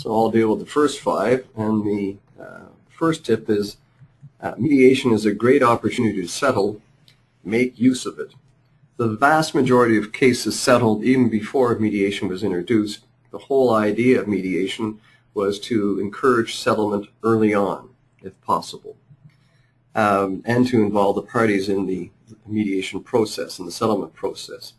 So I'll deal with the first 5, and the first tip is mediation is a great opportunity to settle. Make use of it. The vast majority of cases settled even before mediation was introduced. The whole idea of mediation was to encourage settlement early on, if possible, and to involve the parties in the mediation process and the settlement process.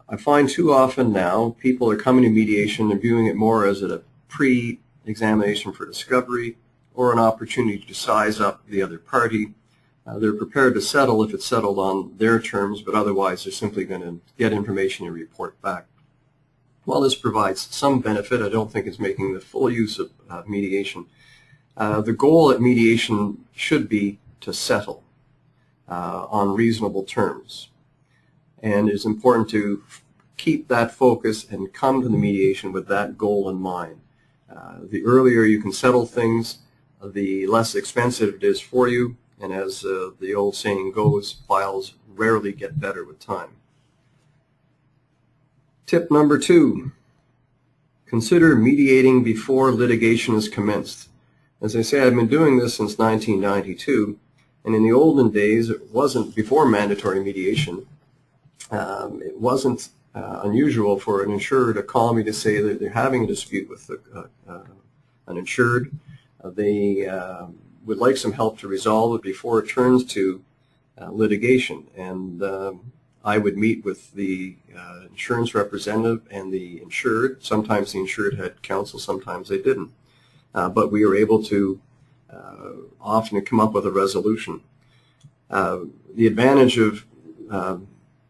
I find too often now people are coming to mediation and viewing it more as a pre-examination for discovery or an opportunity to size up the other party. They're prepared to settle if it's settled on their terms, but otherwise they're simply going to get information and report back. While this provides some benefit, I don't think it's making the full use of mediation. The goal at mediation should be to settle on reasonable terms. And it's important to keep that focus and come to the mediation with that goal in mind. The earlier you can settle things, the less expensive it is for you. And as the old saying goes, files rarely get better with time. Tip number 2, consider mediating before litigation is commenced. As I say, I've been doing this since 1992, and in the olden days, it wasn't, before mandatory mediation, it wasn't unusual for an insurer to call me to say that they're having a dispute with an insured. They would like some help to resolve it before it turns to litigation, and I would meet with the insurance representative and the insured. Sometimes the insured had counsel, sometimes they didn't. But we were able to often come up with a resolution. The advantage of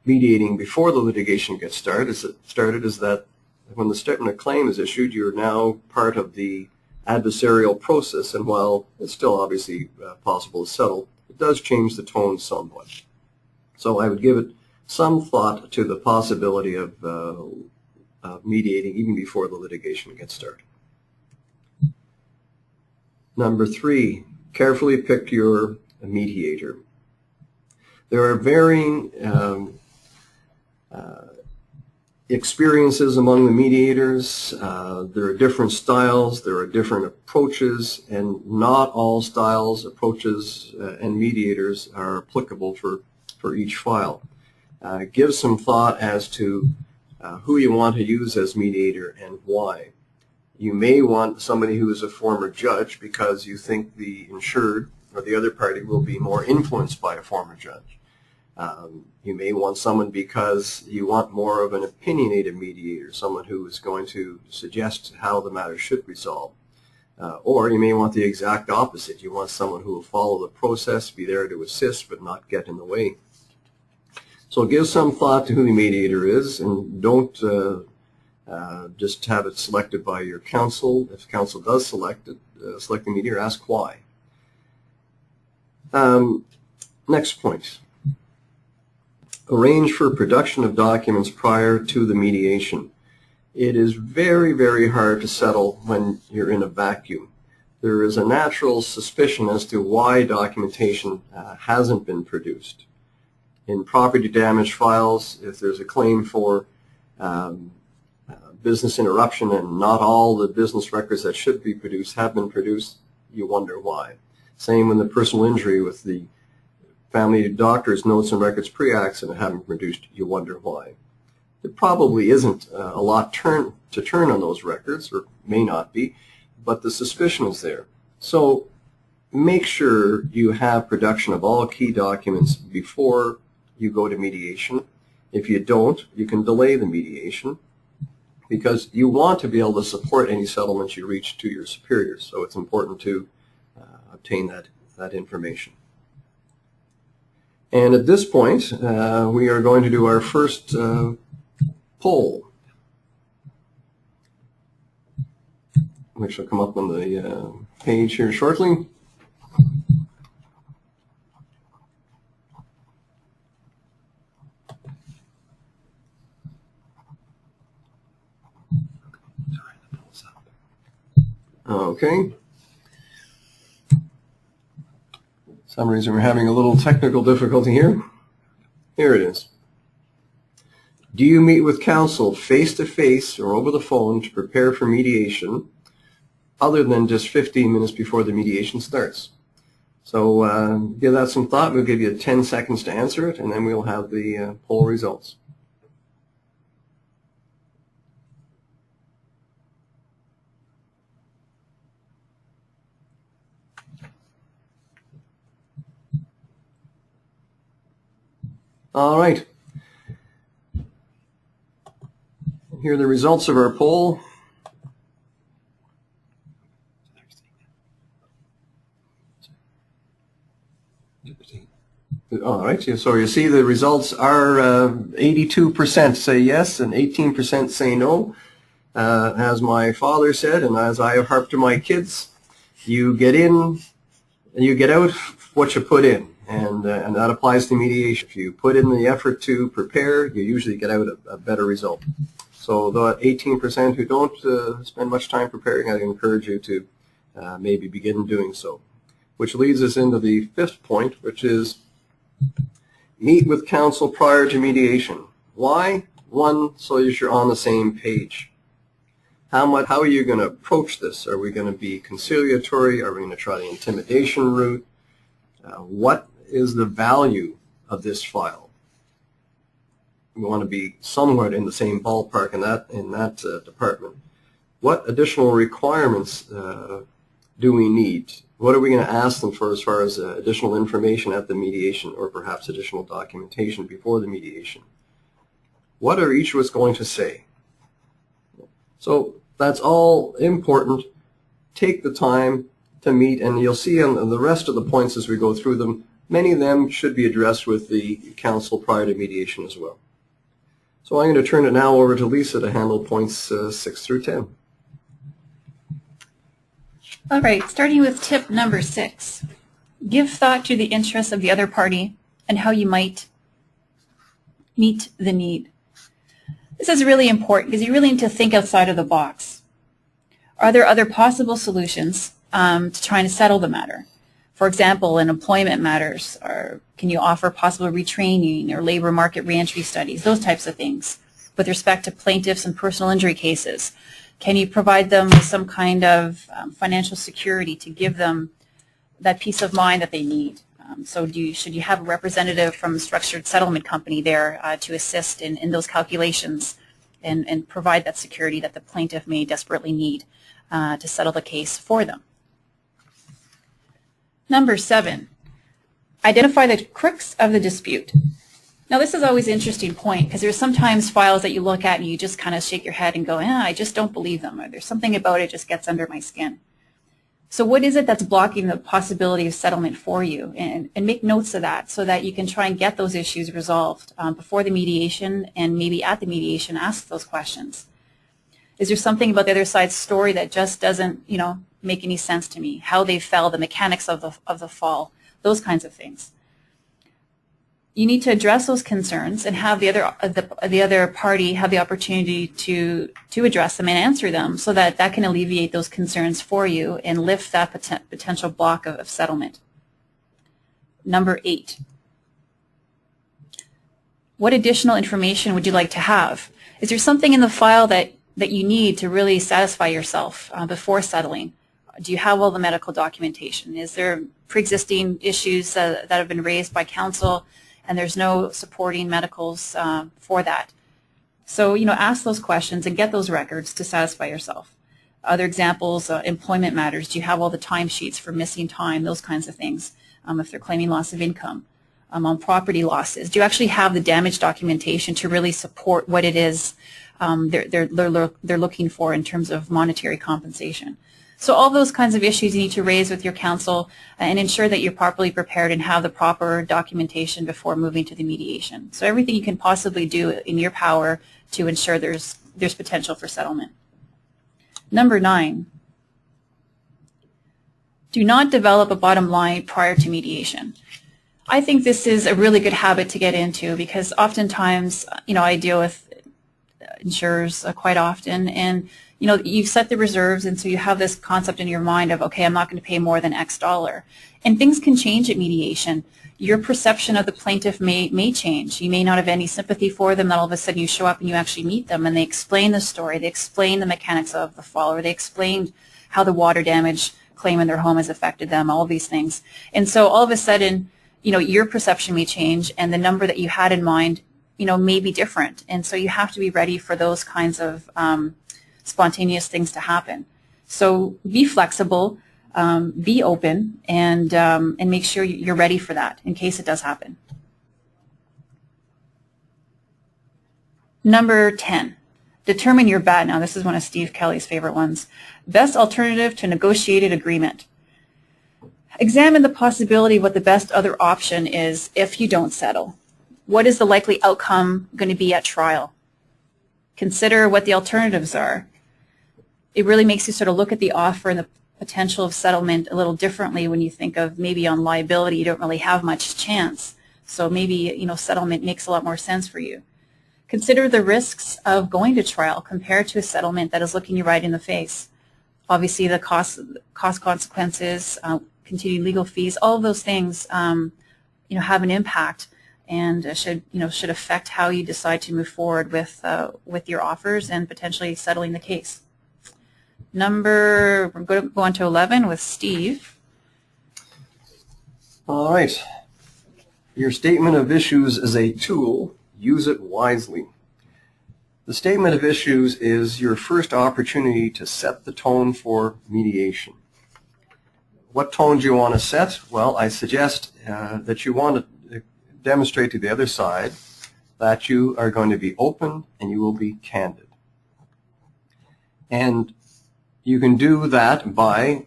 mediating before the litigation gets started is that when the statement of claim is issued, you're now part of the adversarial process, and while it's still obviously possible to settle, it does change the tone somewhat. So I would give it some thought to the possibility of mediating even before the litigation gets started. Number 3, carefully pick your mediator. There are varying experiences among the mediators. There are different styles, there are different approaches, and not all styles, approaches, and mediators are applicable for each file. Give some thought as to who you want to use as mediator and why. You may want somebody who is a former judge because you think the insured or the other party will be more influenced by a former judge. You may want someone because you want more of an opinionated mediator, someone who is going to suggest how the matter should resolve. Or you may want the exact opposite. You want someone who will follow the process, be there to assist, but not get in the way. So give some thought to who the mediator is, and don't just have it selected by your counsel. If counsel does select the mediator, ask why. Next point. Arrange for production of documents prior to the mediation. It is very, very hard to settle when you're in a vacuum. There is a natural suspicion as to why documentation hasn't been produced. In property damage files, if there's a claim for business interruption and not all the business records that should be produced have been produced, you wonder why. Same in the personal injury with the family doctor's notes and records pre-accident haven't produced, you wonder why. There probably isn't a lot to turn on those records, or may not be, but the suspicion is there. So make sure you have production of all key documents before you go to mediation. If you don't, you can delay the mediation because you want to be able to support any settlements you reach to your superiors. So it's important to obtain that information. And at this point, we are going to do our first poll, which will come up on the page here shortly. Okay. For some reason we're having a little technical difficulty here. Here it is. Do you meet with counsel face-to-face or over the phone to prepare for mediation, other than just 15 minutes before the mediation starts? So give that some thought. We'll give you 10 seconds to answer it, and then we'll have the poll results. All right. Here are the results of our poll. All right, so you see the results are 82% say yes and 18% say no. As my father said, and as I harp to my kids, you get in and you get out what you put in, and that applies to mediation. If you put in the effort to prepare, you usually get out a better result. So the 18% who don't spend much time preparing, I'd encourage you to maybe begin doing so. Which leads us into the fifth point, which is meet with counsel prior to mediation. Why? One, so that you're on the same page. How are you going to approach this? Are we going to be conciliatory? Are we going to try the intimidation route? What is the value of this file? We want to be somewhat in the same ballpark in that department. What additional requirements do we need? What are we going to ask them for as far as additional information at the mediation, or perhaps additional documentation before the mediation? What are each of us going to say? So that's all important. Take the time to meet, and you'll see on the rest of the points as we go through them, many of them should be addressed with the counsel prior to mediation as well. So I'm going to turn it now over to Lisa to handle points 6 through 10. All right, starting with tip number 6. Give thought to the interests of the other party and how you might meet the need. This is really important because you really need to think outside of the box. Are there other possible solutions to trying to settle the matter? For example, in employment matters, or can you offer possible retraining or labor market reentry studies, those types of things. With respect to plaintiffs and personal injury cases, can you provide them with some kind of financial security to give them that peace of mind that they need? So should you have a representative from a structured settlement company there to assist in those calculations and provide that security that the plaintiff may desperately need to settle the case for them? Number 7, identify the crux of the dispute. Now this is always an interesting point because there's sometimes files that you look at and you just kind of shake your head and go, I just don't believe them, or there's something about it just gets under my skin. So what is it that's blocking the possibility of settlement for you? And make notes of that so that you can try and get those issues resolved before the mediation, and maybe at the mediation ask those questions. Is there something about the other side's story that just doesn't, make any sense to me? How they fell, the mechanics of the fall, those kinds of things. You need to address those concerns and have the other party have the opportunity to address them and answer them, so that can alleviate those concerns for you and lift that potential block of settlement. Number 8. What additional information would you like to have? Is there something in the file that you need to really satisfy yourself before settling? Do you have all the medical documentation? Is there pre-existing issues that have been raised by counsel and there's no supporting medicals for that? So, ask those questions and get those records to satisfy yourself. Other examples, employment matters. Do you have all the timesheets for missing time, those kinds of things, if they're claiming loss of income? On property losses, do you actually have the damage documentation to really support what it is they're looking for in terms of monetary compensation? So all those kinds of issues you need to raise with your counsel and ensure that you're properly prepared and have the proper documentation before moving to the mediation. So everything you can possibly do in your power to ensure there's potential for settlement. Number 9, do not develop a bottom line prior to mediation. I think this is a really good habit to get into because oftentimes, I deal with insurers quite often, and you've set the reserves, and so you have this concept in your mind of, okay, I'm not going to pay more than X dollar. And things can change at mediation. Your perception of the plaintiff may change. You may not have any sympathy for them, then all of a sudden you show up and you actually meet them and they explain the story, they explain the mechanics of the fall, or they explain how the water damage claim in their home has affected them, all of these things. And so all of a sudden, your perception may change and the number that you had in mind, may be different. And so you have to be ready for those kinds of spontaneous things to happen. So be flexible. Be open, and make sure you're ready for that in case it does happen. Number 10, determine your BATNA. This is one of Steve Kelly's favorite ones. Best alternative to negotiated agreement. Examine the possibility of what the best other option is if you don't settle. What is the likely outcome going to be at trial? Consider what the alternatives are. It really makes you sort of look at the offer and the potential of settlement a little differently when you think of maybe on liability you don't really have much chance. So maybe, settlement makes a lot more sense for you. Consider the risks of going to trial compared to a settlement that is looking you right in the face. Obviously the cost consequences, continued legal fees, all of those things, have an impact and should affect how you decide to move forward with your offers and potentially settling the case. We're going to go on to 11 with Steve. All right. Your statement of issues is a tool. Use it wisely. The statement of issues is your first opportunity to set the tone for mediation. What tone do you want to set? Well, I suggest that you want to demonstrate to the other side that you are going to be open and you will be candid. And you can do that by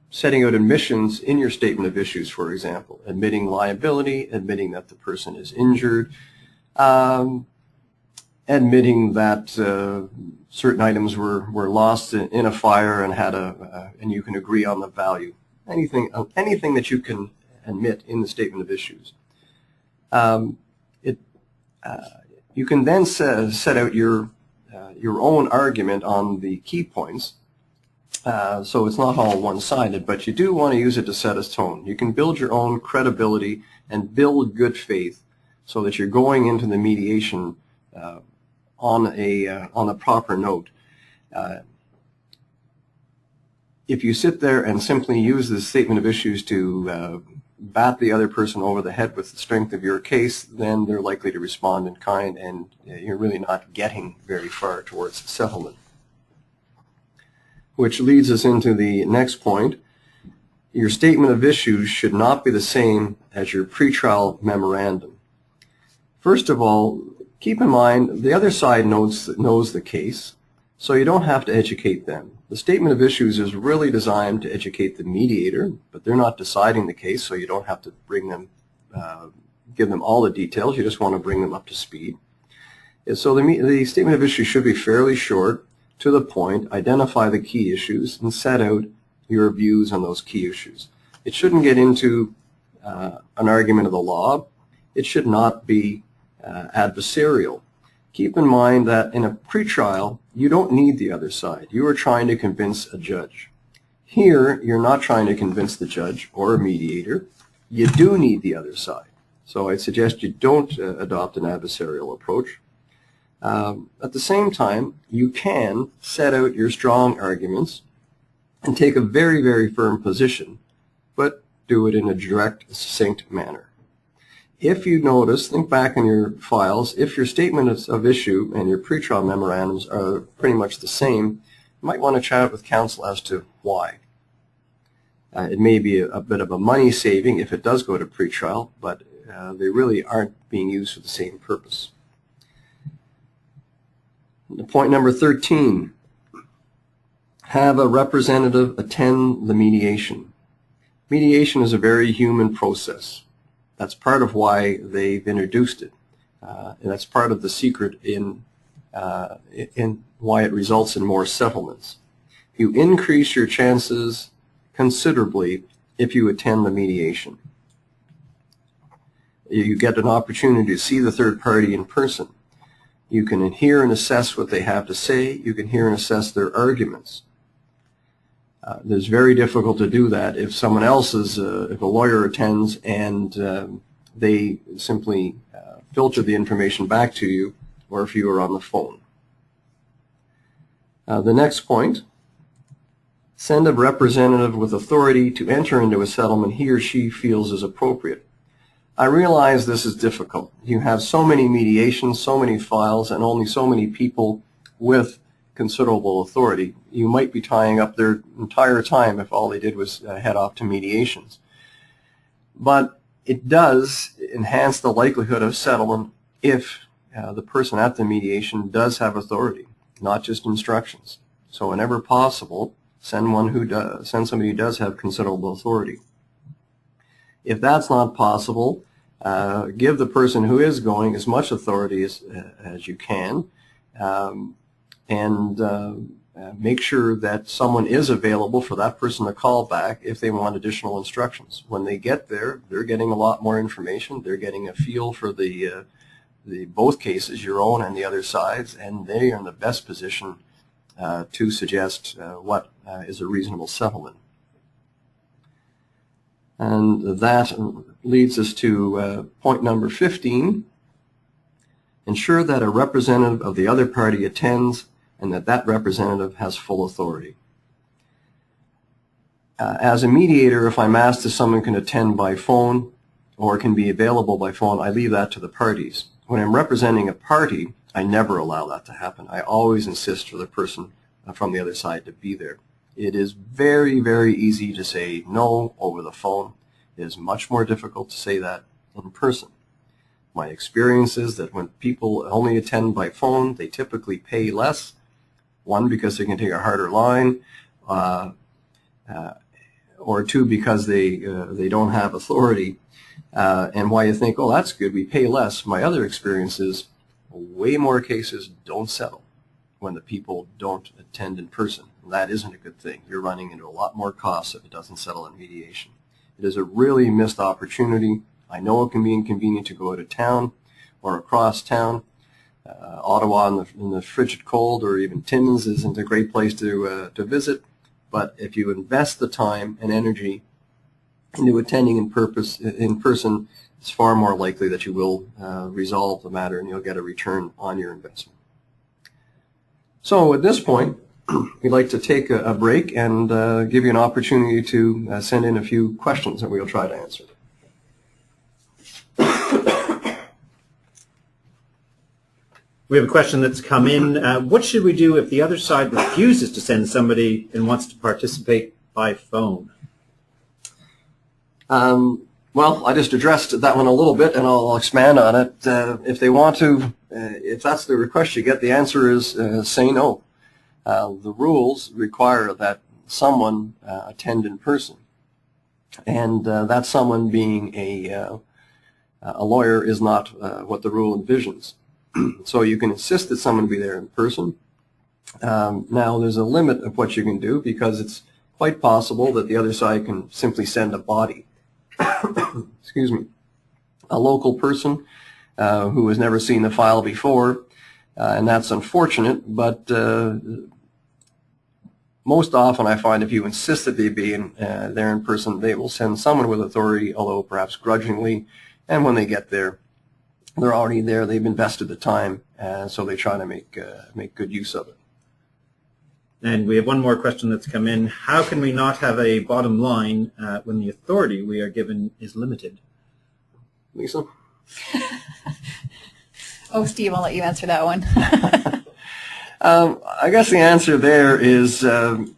setting out admissions in your statement of issues, for example, admitting liability, admitting that the person is injured, admitting that certain items were lost in a fire and and you can agree on the value. Anything that you can admit in the statement of issues. You can then set out your own argument on the key points, so it's not all one-sided, but you do want to use it to set a tone. You can build your own credibility and build good faith so that you're going into the mediation on a proper note. If you sit there and simply use the statement of issues to bat the other person over the head with the strength of your case, then they're likely to respond in kind, and you're really not getting very far towards settlement. Which leads us into the next point. Your statement of issues should not be the same as your pretrial memorandum. First of all, keep in mind the other side knows the case, so you don't have to educate them. The statement of issues is really designed to educate the mediator, but they're not deciding the case, so you don't have to give them all the details. You just want to bring them up to speed. And so the statement of issues should be fairly short, to the point, identify the key issues, and set out your views on those key issues. It shouldn't get into an argument of the law. It should not be adversarial. Keep in mind that in a pretrial, you don't need the other side. You are trying to convince a judge. Here, you're not trying to convince the judge or a mediator. You do need the other side. So I'd suggest you don't adopt an adversarial approach. At the same time, you can set out your strong arguments and take a very, very firm position, but do it in a direct, succinct manner. If you notice, think back in your files, if your statement of issue and your pretrial memorandums are pretty much the same, you might want to chat with counsel as to why. It may be a bit of a money saving if it does go to pretrial, but they really aren't being used for the same purpose. Point number 13, have a representative attend the mediation. Mediation is a very human process. That's part of why they've introduced it. And that's part of the secret in why it results in more settlements. You increase your chances considerably if you attend the mediation. You get an opportunity to see the third party in person. You can hear and assess what they have to say. You can hear and assess their arguments. It's very difficult to do that if someone else is, if a lawyer attends and they simply filter the information back to you, or if you are on the phone. The next point, send a representative with authority to enter into a settlement he or she feels is appropriate. I realize this is difficult. You have so many mediations, so many files, and only so many people with considerable authority. You might be tying up their entire time if all they did was head off to mediations. But it does enhance the likelihood of settlement if the person at the mediation does have authority, not just instructions. So whenever possible, send somebody who does have considerable authority. If that's not possible, give the person who is going as much authority as you can, and make sure that someone is available for that person to call back if they want additional instructions. When they get there, they're getting a lot more information. They're getting a feel for the both cases, your own and the other side's, and they are in the best position to suggest what is a reasonable settlement. And that leads us to point number 15. Ensure that a representative of the other party attends and that representative has full authority. As a mediator, if I'm asked if someone can attend by phone or can be available by phone, I leave that to the parties. When I'm representing a party, I never allow that to happen. I always insist for the person from the other side to be there. It is very, very easy to say no over the phone. It is much more difficult to say that in person. My experience is that when people only attend by phone, they typically pay less. One, because they can take a harder line, or two, because they don't have authority. And why you think, oh, that's good, we pay less. My other experience is way more cases don't settle when the people don't attend in person. That isn't a good thing. You're running into a lot more costs if it doesn't settle in mediation. It is a really missed opportunity. I know it can be inconvenient to go out of town or across town. Ottawa in the frigid cold, or even Timmins isn't a great place to visit. But if you invest the time and energy into attending in person, it's far more likely that you will resolve the matter and you'll get a return on your investment. So at this point, we'd like to take a break and give you an opportunity to send in a few questions that we'll try to answer. We have a question that's come in. What should we do if the other side refuses to send somebody and wants to participate by phone? Well, I just addressed that one a little bit, and I'll expand on it. If they want to, if that's the request you get, the answer is say no. The rules require that someone attend in person, and that someone being a lawyer is not what the rule envisions. So you can insist that someone be there in person. Now, there's a limit of what you can do, because it's quite possible that the other side can simply send a body, excuse me, a local person who has never seen the file before, and that's unfortunate, but most often I find if you insist that they be there in person, they will send someone with authority, although perhaps grudgingly, and when they get there, they're already there, they've invested the time, so they try to make good use of it. And we have one more question that's come in. How can we not have a bottom line when the authority we are given is limited? Lisa? Oh, Steve, I'll let you answer that one. I guess the answer there is,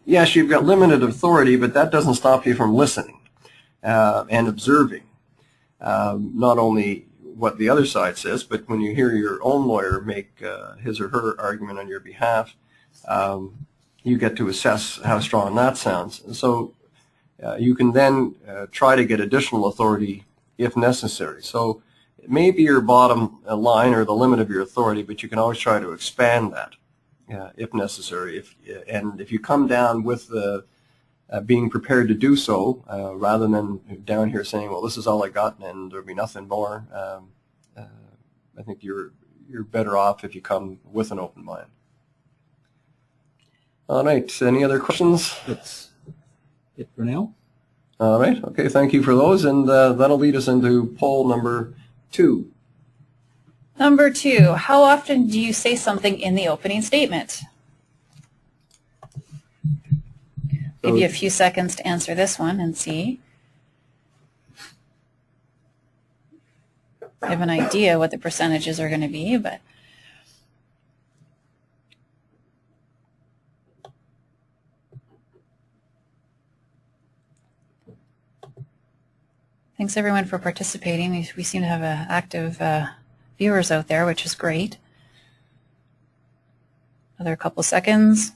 yes, you've got limited authority, but that doesn't stop you from listening and observing. Not only what the other side says, but when you hear your own lawyer make his or her argument on your behalf, you get to assess how strong that sounds. And so you can then try to get additional authority if necessary. So it may be your bottom line or the limit of your authority, but you can always try to expand that if necessary. And if you come down with the being prepared to do so, rather than down here saying, well, this is all I got and there'll be nothing more, I think you're you're better off if you come with an open mind. All right, any other questions? That's it for now. All right, okay, thank you for those, and that'll lead us into poll number 2. Number 2, how often do you say something in the opening statement? Give you a few seconds to answer this one and see. I have an idea what the percentages are going to be, but thanks everyone for participating. We seem to have active viewers out there, which is great. Another couple seconds.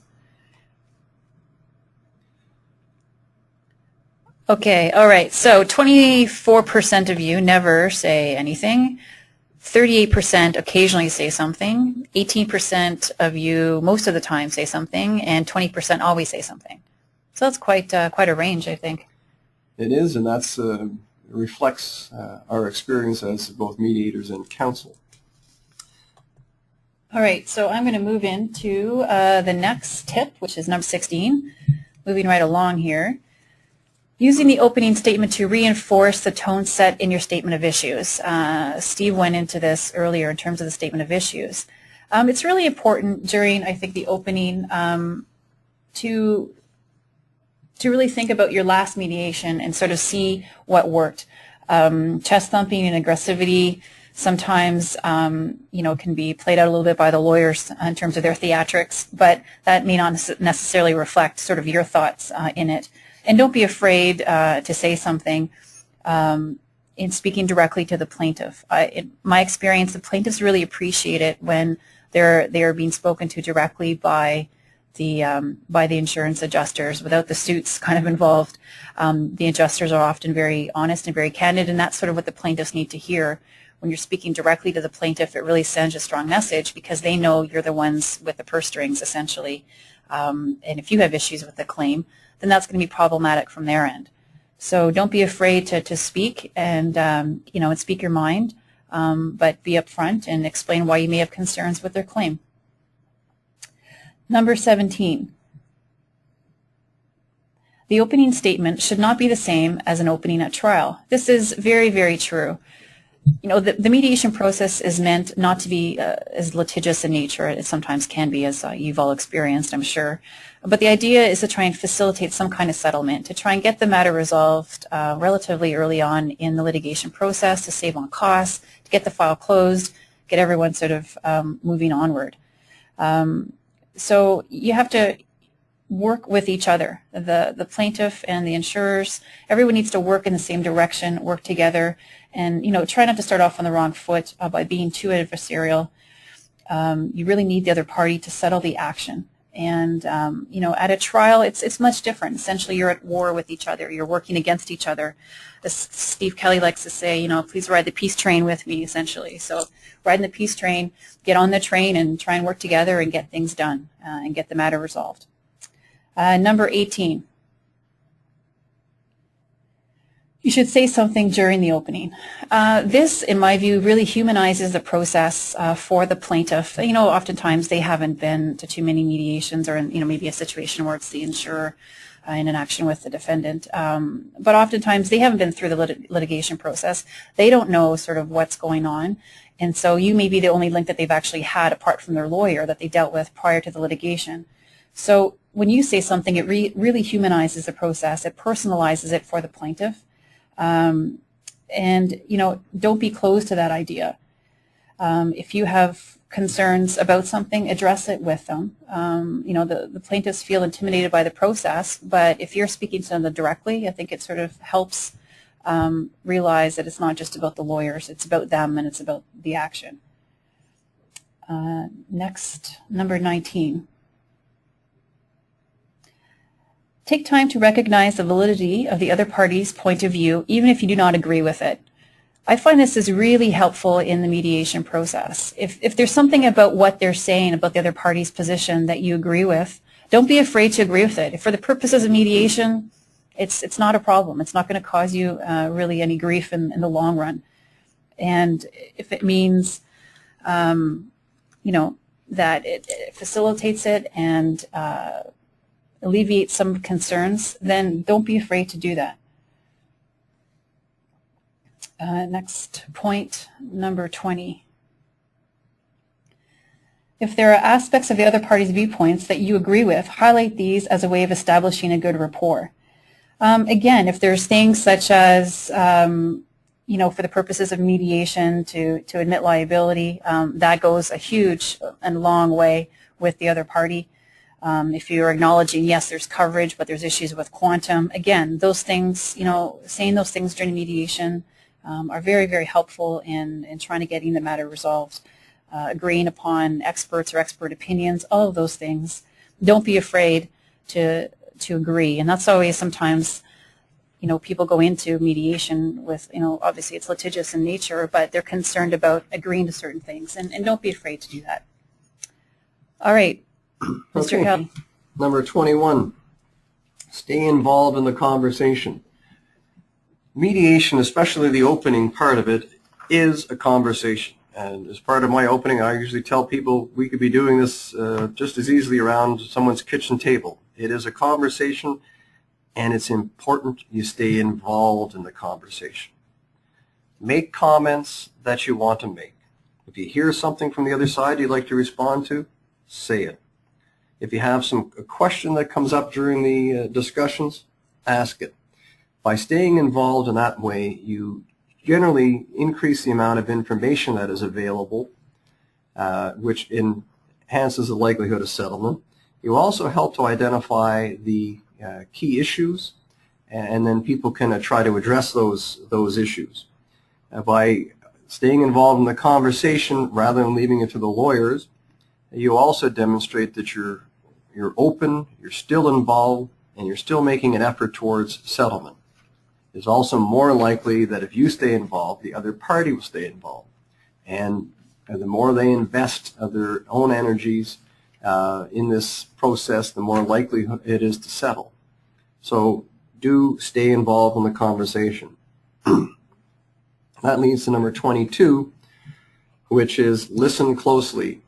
Okay, all right, so 24% of you never say anything, 38% occasionally say something, 18% of you most of the time say something, and 20% always say something. So that's quite a range, I think. It is, and that's reflects our experience as both mediators and counsel. All right, so I'm going to move into the next tip, which is number 16, moving right along here. Using the opening statement to reinforce the tone set in your statement of issues. Steve went into this earlier in terms of the statement of issues. It's really important during, I think, the opening to really think about your last mediation and sort of see what worked. Chest thumping and aggressivity sometimes can be played out a little bit by the lawyers in terms of their theatrics, but that may not necessarily reflect sort of your thoughts in it. And don't be afraid to say something in speaking directly to the plaintiff. In my experience, the plaintiffs really appreciate it when they are being spoken to directly by the insurance adjusters without the suits kind of involved. The adjusters are often very honest and very candid, and that's sort of what the plaintiffs need to hear. When you're speaking directly to the plaintiff, it really sends a strong message because they know you're the ones with the purse strings, essentially. And if you have issues with the claim, then that's going to be problematic from their end. So don't be afraid to speak and and speak your mind, but be upfront and explain why you may have concerns with their claim. Number 17. The opening statement should not be the same as an opening at trial. This is very, very true. The mediation process is meant not to be as litigious in nature. It sometimes can be, as you've all experienced, I'm sure. But the idea is to try and facilitate some kind of settlement, to try and get the matter resolved relatively early on in the litigation process, to save on costs, to get the file closed, get everyone sort of moving onward. So you have to work with each other, the plaintiff and the insurers. Everyone needs to work in the same direction, work together, and try not to start off on the wrong foot by being too adversarial. You really need the other party to settle the action. And at a trial, it's much different. Essentially, you're at war with each other. You're working against each other. As Steve Kelly likes to say, please ride the peace train with me, essentially. So ride in the peace train, get on the train, and try and work together and get things done and get the matter resolved. Number 18. You should say something during the opening. This, in my view, really humanizes the process for the plaintiff. Oftentimes they haven't been to too many mediations or, maybe a situation where it's the insurer in an action with the defendant. But oftentimes they haven't been through the litigation process. They don't know sort of what's going on. And so you may be the only link that they've actually had apart from their lawyer that they dealt with prior to the litigation. So when you say something, it really humanizes the process. It personalizes it for the plaintiff. And don't be closed to that idea. If you have concerns about something, address it with them. The plaintiffs feel intimidated by the process, but if you're speaking to them directly, I think it sort of helps realize that it's not just about the lawyers, it's about them and it's about the action. Next, number 19. Take time to recognize the validity of the other party's point of view, even if you do not agree with it. I find this is really helpful in the mediation process. If there's something about what they're saying about the other party's position that you agree with, don't be afraid to agree with it. If for the purposes of mediation, it's not a problem. It's not going to cause you really any grief in the long run. And if it means that it facilitates it and alleviates some concerns, then don't be afraid to do that. Next point, number 20. If there are aspects of the other party's viewpoints that you agree with, highlight these as a way of establishing a good rapport. Again, if there's things such as, for the purposes of mediation to admit liability, that goes a huge and long way with the other party. If you're acknowledging, yes, there's coverage, but there's issues with quantum, again, those things, saying those things during mediation are very, very helpful in trying to getting the matter resolved. Agreeing upon experts or expert opinions, all of those things. Don't be afraid to agree. And that's always sometimes, people go into mediation with, obviously it's litigious in nature, but they're concerned about agreeing to certain things. And don't be afraid to do that. All right, Mr. Okay. Hill. Number 21, stay involved in the conversation. Mediation, especially the opening part of it, is a conversation. And as part of my opening, I usually tell people we could be doing this just as easily around someone's kitchen table. It is a conversation, and it's important you stay involved in the conversation. Make comments that you want to make. If you hear something from the other side you'd like to respond to, say it. If you have a question that comes up during the discussions, ask it. By staying involved in that way, you generally increase the amount of information that is available, which enhances the likelihood of settlement. You also help to identify the key issues, and then people can try to address those issues. By staying involved in the conversation rather than leaving it to the lawyers, you also demonstrate that you're open, you're still involved, and you're still making an effort towards settlement. It's also more likely that if you stay involved, the other party will stay involved. And the more they invest of their own energies in this process, the more likely it is to settle. So do stay involved in the conversation. That leads to number 22, which is listen closely.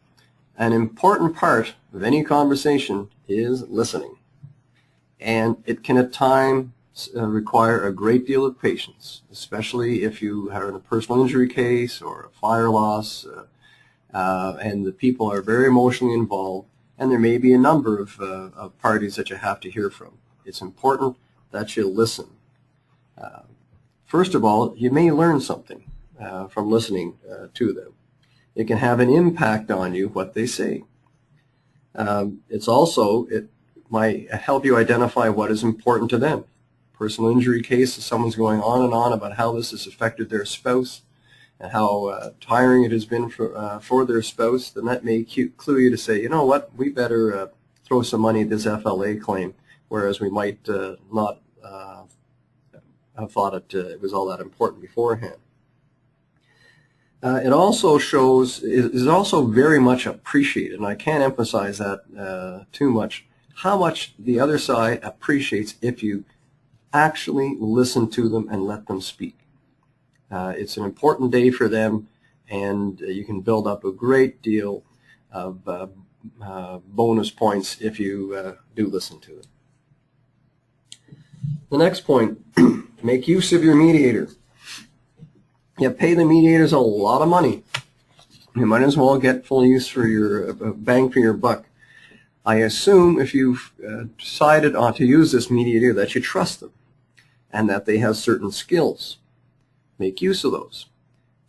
An important part of any conversation is listening. And it can at times require a great deal of patience, especially if you are in a personal injury case or a fire loss, and the people are very emotionally involved, and there may be a number of parties that you have to hear from. It's important that you listen. First of all, you may learn something from listening to them. It can have an impact on you, what they say. It might help you identify what is important to them. Personal injury case, someone's going on and on about how this has affected their spouse and how tiring it has been for their spouse, then that may clue you to say, you know what, we better throw some money at this FLA claim, whereas we might not have thought it was all that important beforehand. It also is also very much appreciated, and I can't emphasize that too much, how much the other side appreciates if you actually listen to them and let them speak. It's an important day for them, and you can build up a great deal of bonus points if you do listen to them. The next point, make use of your mediator. You pay the mediators a lot of money. You might as well get full use for your bang for your buck. I assume if you've decided to use this mediator that you trust them and that they have certain skills. Make use of those.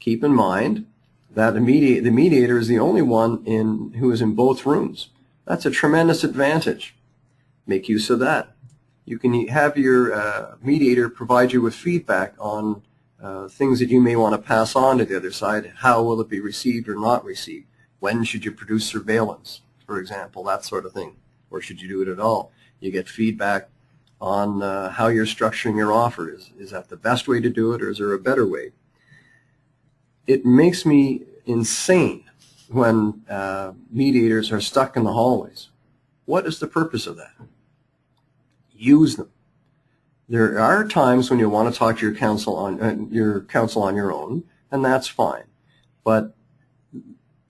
Keep in mind that the mediator is the only one who is in both rooms. That's a tremendous advantage. Make use of that. You can have your mediator provide you with feedback on things that you may want to pass on to the other side. How will it be received or not received? When should you produce surveillance, for example, that sort of thing? Or should you do it at all? You get feedback on how you're structuring your offer. Is that the best way to do it, or is there a better way? It makes me insane when mediators are stuck in the hallways. What is the purpose of that? Use them. There are times when you want to talk to your counsel on your own, and that's fine. But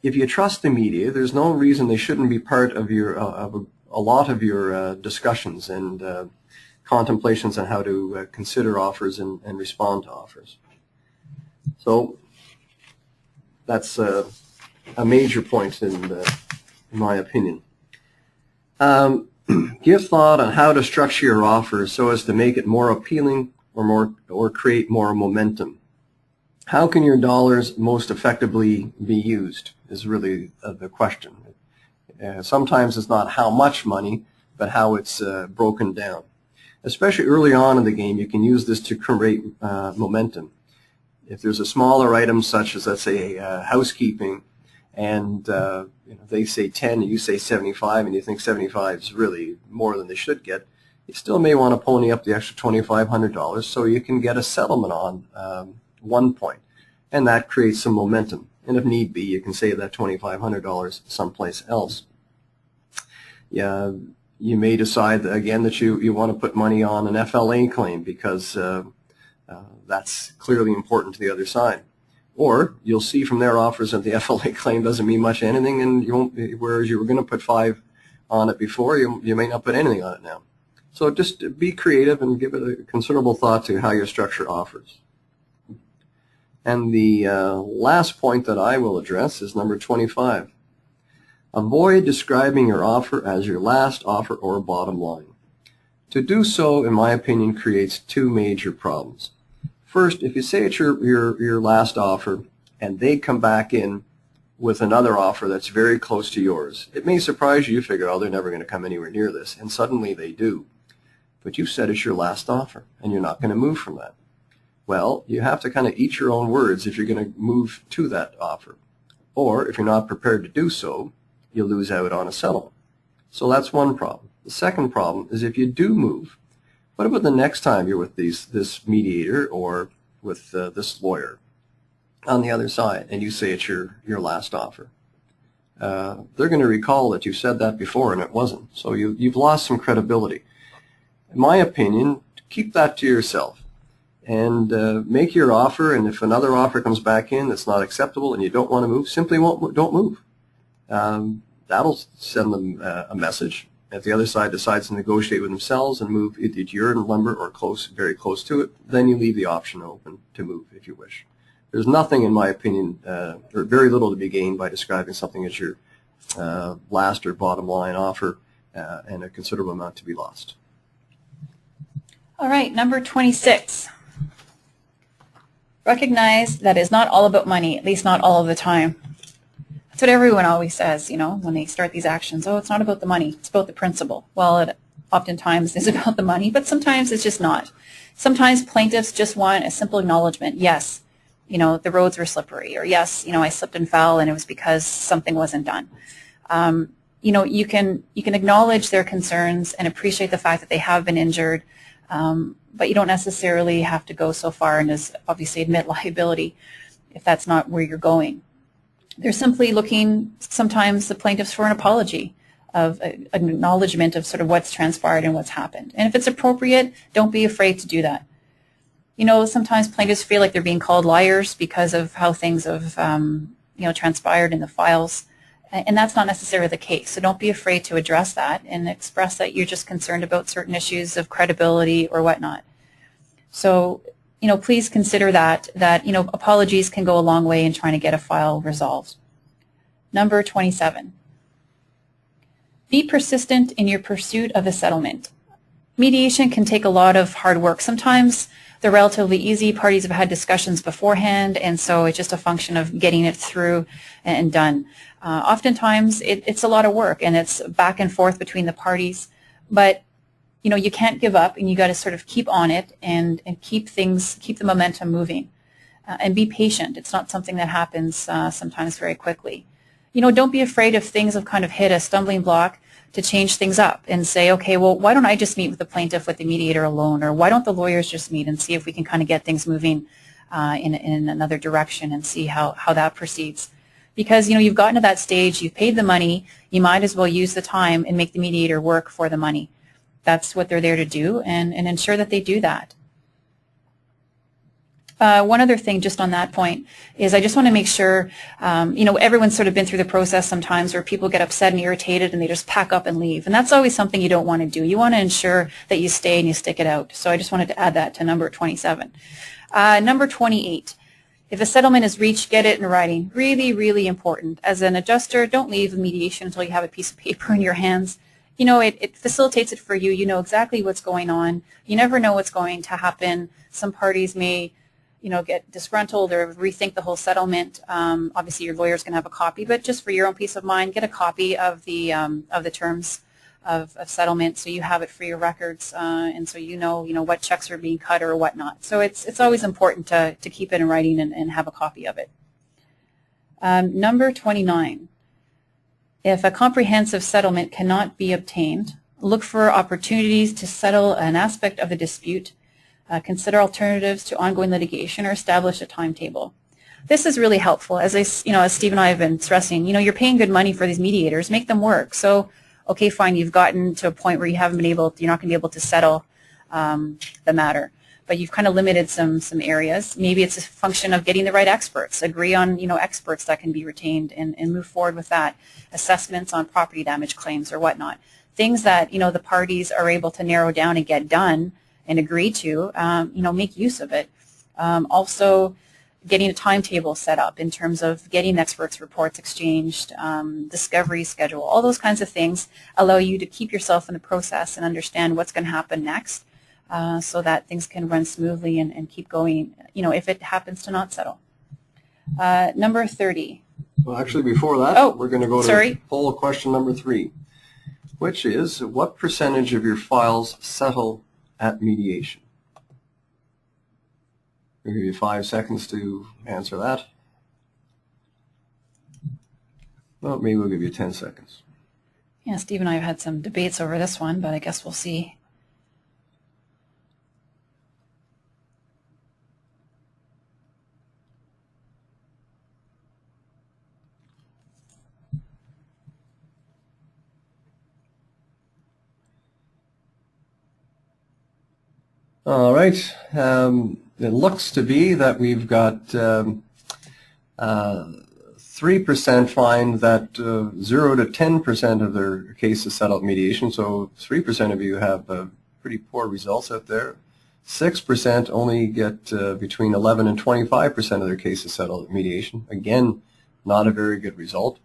if you trust the mediator, there's no reason they shouldn't be part of your a lot of your discussions and contemplations on how to consider offers and respond to offers. So that's a major point in my opinion. Give thought on how to structure your offer so as to make it more appealing or create more momentum. How can your dollars most effectively be used is really the question. Sometimes it's not how much money, but how it's broken down. Especially early on in the game, you can use this to create momentum. If there's a smaller item such as, let's say, housekeeping, and they say 10 and you say 75 and you think 75 is really more than they should get, you still may want to pony up the extra $2,500 so you can get a settlement on one point, and that creates some momentum. And if need be, you can save that $2,500 someplace else. Yeah, you may decide again that you want to put money on an FLA claim because that's clearly important to the other side. Or you'll see from their offers that the FLA claim doesn't mean much anything, and you won't, whereas you were going to put 5 on it before, you may not put anything on it now. So just be creative and give it a considerable thought to how you structure offers. And the last point that I will address is number 25. Avoid describing your offer as your last offer or bottom line. To do so, in my opinion, creates 2 major problems. First, if you say it's your last offer and they come back in with another offer that's very close to yours, it may surprise you. You figure, oh, they're never going to come anywhere near this, and suddenly they do. But you said it's your last offer, and you're not going to move from that. Well, you have to kind of eat your own words if you're going to move to that offer. Or if you're not prepared to do so, you lose out on a settlement. So that's one problem. The second problem is if you do move, what about the next time you're with this mediator or with this lawyer on the other side and you say it's your last offer? They're going to recall that you said that before and it wasn't. So you've lost some credibility. In my opinion, keep that to yourself and make your offer, and if another offer comes back in that's not acceptable and you don't want to move, simply don't move. That'll send them a message. If the other side decides to negotiate with themselves and move either to your number or very close to it, then you leave the option open to move if you wish. There's nothing, in my opinion, or very little to be gained by describing something as your last or bottom line offer and a considerable amount to be lost. All right, number 26. Recognize that it's not all about money, at least not all of the time. That's what everyone always says, when they start these actions. Oh, it's not about the money, it's about the principle. Well, it oftentimes is about the money, but sometimes it's just not. Sometimes plaintiffs just want a simple acknowledgement. Yes, the roads were slippery, or yes, I slipped and fell and it was because something wasn't done. You can acknowledge their concerns and appreciate the fact that they have been injured, but you don't necessarily have to go so far and as obviously admit liability if that's not where you're going. They're simply looking, sometimes, the plaintiffs for an apology, of an acknowledgement of sort of what's transpired and what's happened. And if it's appropriate, don't be afraid to do that. Sometimes plaintiffs feel like they're being called liars because of how things have, transpired in the files. And that's not necessarily the case. So don't be afraid to address that and express that you're just concerned about certain issues of credibility or whatnot. So, please consider that apologies can go a long way in trying to get a file resolved. Number 27. Be persistent in your pursuit of a settlement. Mediation can take a lot of hard work. Sometimes they're relatively easy. Parties have had discussions beforehand, and so it's just a function of getting it through and done. Oftentimes it's a lot of work, and it's back and forth between the parties, but you can't give up, and you got to sort of keep on it and keep the momentum moving, and be patient. It's not something that happens sometimes very quickly. Don't be afraid if things have kind of hit a stumbling block to change things up and say, okay, well, why don't I just meet with the plaintiff with the mediator alone, or why don't the lawyers just meet and see if we can kind of get things moving in another direction and see how that proceeds. Because you've gotten to that stage, you've paid the money, you might as well use the time and make the mediator work for the money. That's what they're there to do, and ensure that they do that. One other thing just on that point is I just want to make sure, everyone's sort of been through the process sometimes where people get upset and irritated and they just pack up and leave. And that's always something you don't want to do. You want to ensure that you stay and you stick it out. So I just wanted to add that to number 27. Number 28. If a settlement is reached, get it in writing. Really, really important. As an adjuster, don't leave the mediation until you have a piece of paper in your hands. It facilitates it for you. You know exactly what's going on. You never know what's going to happen. Some parties may get disgruntled or rethink the whole settlement. Obviously, your lawyer's going to have a copy, but just for your own peace of mind, get a copy of the terms of settlement so you have it for your records, and so you know what checks are being cut or whatnot. So it's always important to keep it in writing and have a copy of it. Number 29. If a comprehensive settlement cannot be obtained, look for opportunities to settle an aspect of the dispute. Consider alternatives to ongoing litigation or establish a timetable. This is really helpful. As Steve and I have been stressing, you're paying good money for these mediators, make them work. So, okay, fine, you've gotten to a point where you're not going to be able to settle the matter, but you've kind of limited some areas. Maybe it's a function of getting the right experts, agree on, experts that can be retained and move forward with that. Assessments on property damage claims or whatnot. Things that, the parties are able to narrow down and get done and agree to, make use of it. Also, getting a timetable set up in terms of getting experts' reports exchanged, discovery schedule, all those kinds of things allow you to keep yourself in the process and understand what's going to happen next so that things can run smoothly and keep going, if it happens to not settle. Number 30. Well, actually, before that, we're going to go to poll question number 3, which is, what percentage of your files settle at mediation? I'll give you 5 seconds to answer that. Well, maybe we'll give you 10 seconds. Yeah, Steve and I have had some debates over this one, but I guess we'll see. All right. It looks to be that we've got 3% find that 0 to 10% of their cases settle at mediation. So 3% of you have pretty poor results out there. 6% only get between 11 and 25% of their cases settled at mediation. Again, not a very good result.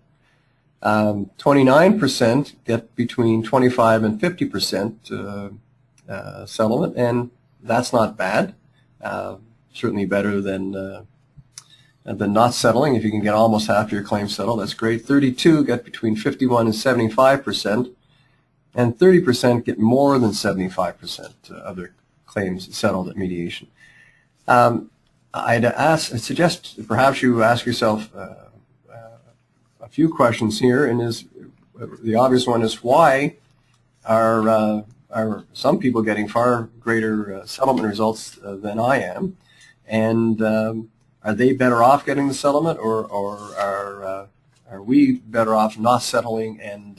29% get between 25 and 50% settlement, and that's not bad. Certainly better than not settling. If you can get almost half your claims settled, that's great. 32 get between 51 and 75%, and 30% get more than 75% of their claims settled at mediation. I'd suggest perhaps you ask yourself a few questions here, and the obvious one is, why are some people getting far greater settlement results than I am, and are they better off getting the settlement, or are we better off not settling and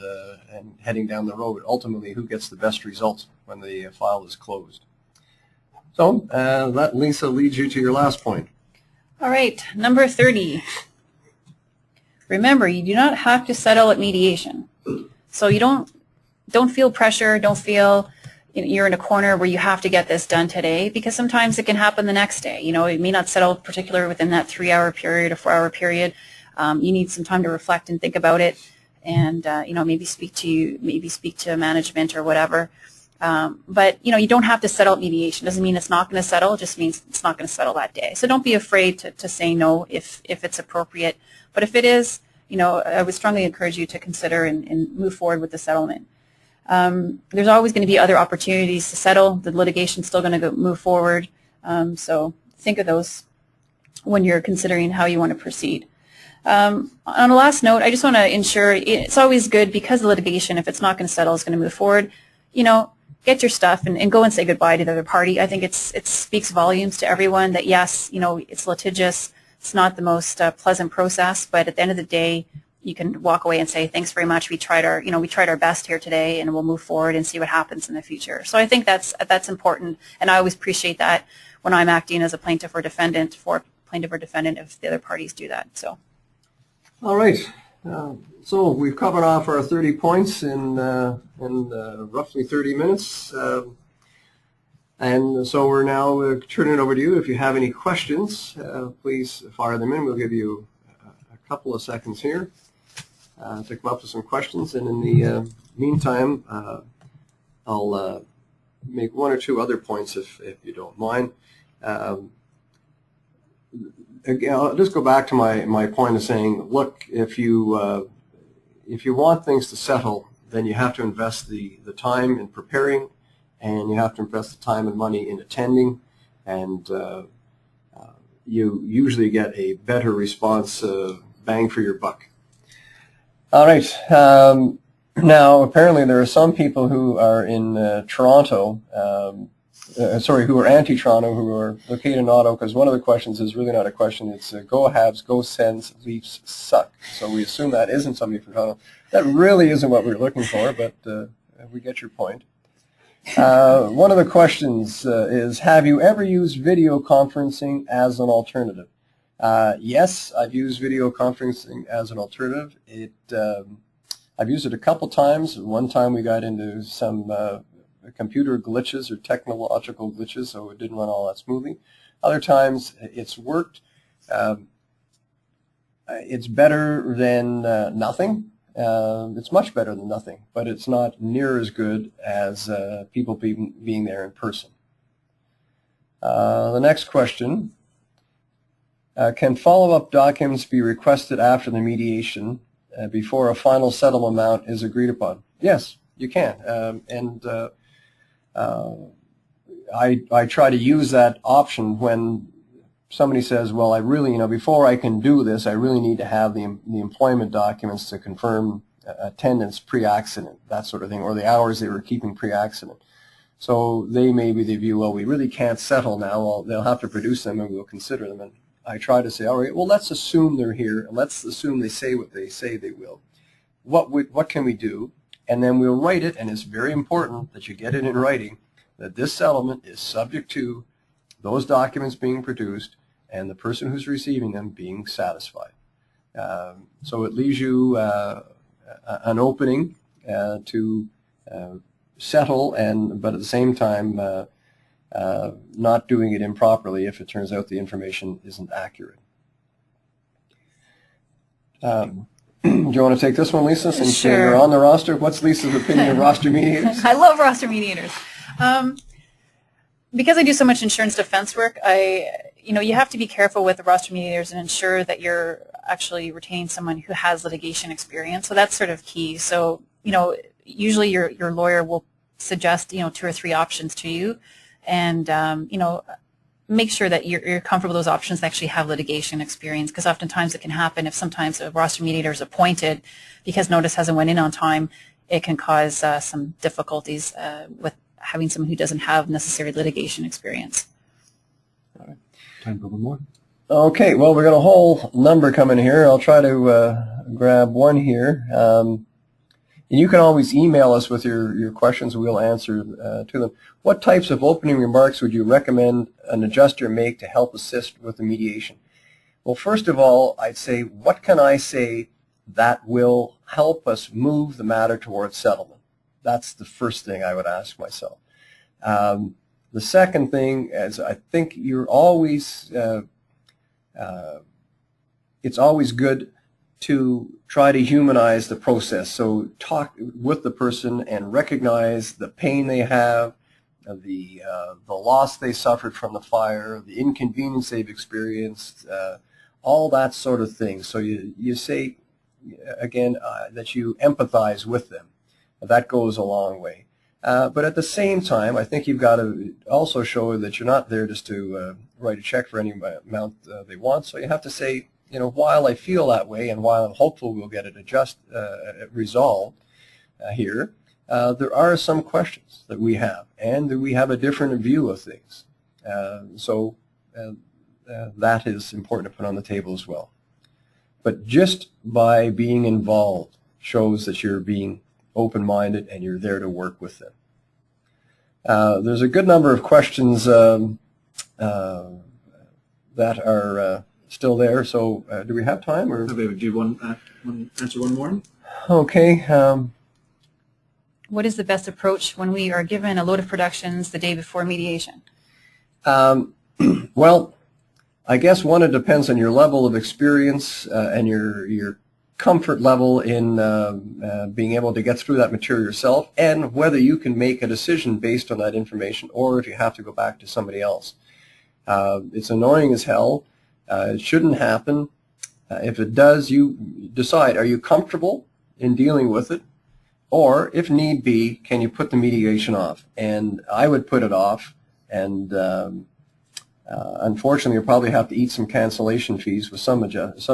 heading down the road? Ultimately, who gets the best results when the file is closed? So that, Lisa, leads you to your last point. All right, number 30. Remember, you do not have to settle at mediation. So you don't feel pressure, don't feel you're in a corner where you have to get this done today, because sometimes it can happen the next day. It may not settle particularly within that 3-hour period or 4-hour period. You need some time to reflect and think about it, and maybe speak to management or whatever. But you don't have to settle at mediation. Doesn't mean it's not going to settle. It just means it's not going to settle that day. So don't be afraid to say no if it's appropriate. But if it is, I would strongly encourage you to consider and move forward with the settlement. There's always going to be other opportunities to settle. The litigation's still going to move forward. So think of those when you're considering how you want to proceed. On a last note, I just want to ensure it's always good, because the litigation, if it's not going to settle, is going to move forward, get your stuff and go and say goodbye to the other party. I think it speaks volumes to everyone that, yes, it's litigious. It's not the most pleasant process, but at the end of the day, you can walk away and say, thanks very much. We tried our best here today, and we'll move forward and see what happens in the future. So I think that's important, and I always appreciate that when I'm acting as a plaintiff or defendant if the other parties do that. So. All right. So we've covered off our 30 points in roughly 30 minutes. And so we're now turning it over to you. If you have any questions, please fire them in. We'll give you a couple of seconds here to come up with some questions. And in the meantime, I'll make one or two other points if you don't mind. Again, I'll just go back to my point of saying, look, if you want things to settle, then you have to invest the time in preparing, and you have to invest the time and money in attending, and you usually get a better response, bang for your buck. All right. Now, apparently there are some people who are in Toronto, who are anti-Toronto, who are located in Ottawa, because one of the questions is really not a question. It's go Habs, go Sens, Leafs suck. So we assume that isn't somebody from Toronto. That really isn't what we're looking for, but we get your point. One of the questions is, have you ever used video conferencing as an alternative? Yes, I've used video conferencing as an alternative. I've used it a couple times. One time we got into some computer glitches or technological glitches, so it didn't run all that smoothly. Other times it's worked. It's better than nothing. It's much better than nothing, but it's not near as good as people being there in person. The next question, can follow-up documents be requested after the mediation before a final settlement amount is agreed upon? Yes, you can. I try to use that option when somebody says, well, I really, before I can do this, I really need to have the employment documents to confirm attendance pre-accident, that sort of thing, or the hours they were keeping pre-accident. So they view, well, we really can't settle now. Well, they'll have to produce them and we'll consider them. And I try to say, all right, well, let's assume they're here, and let's assume they say what they say they will. What can we do? And then we'll write it, and it's very important that you get it in writing, that this settlement is subject to those documents being produced and the person who's receiving them being satisfied. So it leaves you an opening to settle, but at the same time not doing it improperly if it turns out the information isn't accurate. Do you want to take this one, Lisa, since Sure. you're on the roster? What's Lisa's opinion of roster mediators? I love roster mediators. Because I do so much insurance defense work, you have to be careful with the roster mediators and ensure that you're actually retaining someone who has litigation experience. So that's sort of key. So, usually your lawyer will suggest, 2 or 3 options to you, and, make sure that you're comfortable with those options that actually have litigation experience, because oftentimes it can happen if sometimes a roster mediator is appointed because notice hasn't went in on time. It can cause some difficulties with having someone who doesn't have necessary litigation experience. All right. Time for one more. Okay, well, we got a whole number coming here. I'll try to grab one here. And you can always email us with your questions. We'll answer to them. What types of opening remarks would you recommend an adjuster make to help assist with the mediation? Well, first of all, I'd say, what can I say that will help us move the matter towards settlement? That's the first thing I would ask myself. The second thing is, I think you're always, it's always good to try to humanize the process. So talk with the person and recognize the pain they have, the loss they suffered from the fire, the inconvenience they've experienced, all that sort of thing. So you say, again, that you empathize with them. That goes a long way. But at the same time, I think you've got to also show that you're not there just to write a check for any amount they want. So you have to say, while I feel that way and while I'm hopeful we'll get it resolved here, there are some questions that we have, and that we have a different view of things. So that is important to put on the table as well. but just by being involved shows that you're being open-minded and you're there to work with them. There's a good number of questions that are still there. So do we have time? Or Maybe do answer one more. Okay. What is the best approach when we are given a load of productions the day before mediation? Well, I guess one, it depends on your level of experience and your comfort level in being able to get through that material yourself, and whether you can make a decision based on that information or if you have to go back to somebody else. It's annoying as hell. It shouldn't happen. If it does, you decide, are you comfortable in dealing with it? Or, if need be, can you put the mediation off? And I would put it off, and unfortunately you'll probably have to eat some cancellation fees with some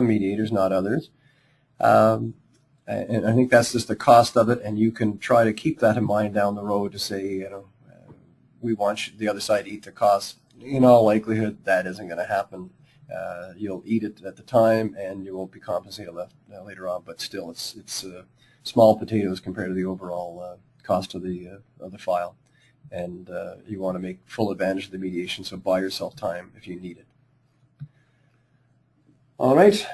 mediators, not others. And I think that's just the cost of it, and you can try to keep that in mind down the road to say, you know, we want the other side to eat the cost. In all likelihood, that isn't going to happen. You'll eat it at the time, and you won't be compensated later on. But still, it's small potatoes compared to the overall cost of the file. And you want to make full advantage of the mediation, so buy yourself time if you need it. All right.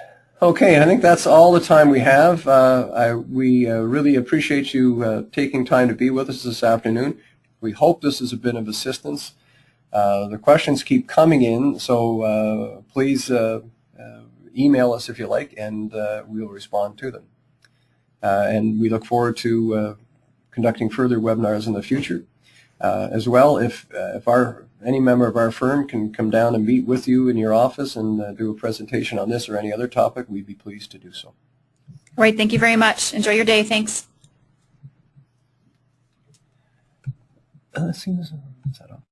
Okay, I think that's all the time we have. We really appreciate you taking time to be with us this afternoon. We hope this has been of assistance. The questions keep coming in, so please email us if you like, and we'll respond to them. And we look forward to conducting further webinars in the future. As well, if any member of our firm can come down and meet with you in your office and do a presentation on this or any other topic, we'd be pleased to do so. All right, thank you very much. Enjoy your day. Thanks. Let's see, is that on?